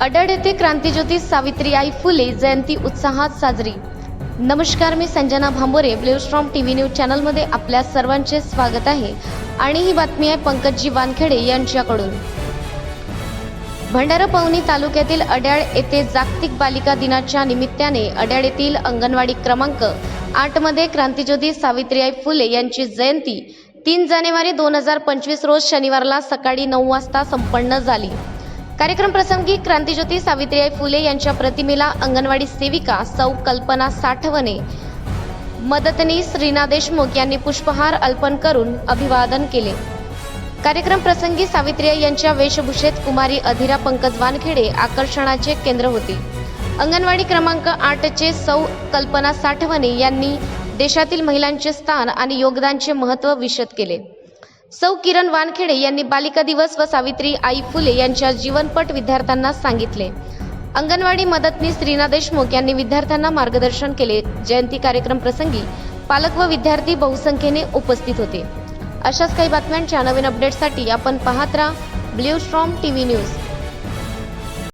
अड्याड येथे क्रांतिज्योती सावित्रीबाई फुले जयंती उत्साहात साजरी। नमस्कार, मी Sanjana Bhambore, blue storm TV news चॅनलमध्ये आपल्या सर्वांचे स्वागत आहे आणि ही बातमी आहे पंकजी वानखेडे यांच्याकडून। भंडारा पवनी तालुक्यातील अड्याड येथे जागतिक बालिका दिनाच्या निमित्ताने अड्याड येथील अंगणवाडी क्रमांक 8 मध्ये क्रांतिज्योती सावित्रीबाई फुले यांची जयंती 3 जानेवारी 2025 रोज शनिवारला सकाळी 9 वाजता संपन्न झाली। कार्यक्रम प्रसंगी क्रांतिज्योती सावित्रीबाई फुले यांच्या प्रतिमेला अंगणवाडी सेविका सौ कल्पना साठवणे, मदतनीस रीना देशमुख यांनी पुष्पहार अर्पण करून अभिवादन केले। कार्यक्रम प्रसंगी सावित्रीबाई यांच्या वेशभूषेत कुमारी अधीरा पंकज वानखेडे आकर्षणाचे केंद्र होती। अंगणवाडी क्रमांक 8 चे सौ कल्पना साठवणे यांनी देशातील महिलांचे स्थान आणि योगदानाचे महत्त्व विशद केले। सौ किरण वानखेडे यांनी बालिका दिवस व सावित्रीबाई फुले यांच्या जीवनपट विद्यार्थ्यांना सांगितले। अंगणवाडी मदतनीस रीना देशमुख यांनी विद्यार्थ्यांना मार्गदर्शन केले। जयंती कार्यक्रम प्रसंगी पालक व विद्यार्थी बहुसंख्येने उपस्थित होते। अशाच काही बातम्यांच्या नवीन अपडेट्ससाठी आपण पाहत राहा ब्लू स्टॉर्म टीव्ही न्यूज।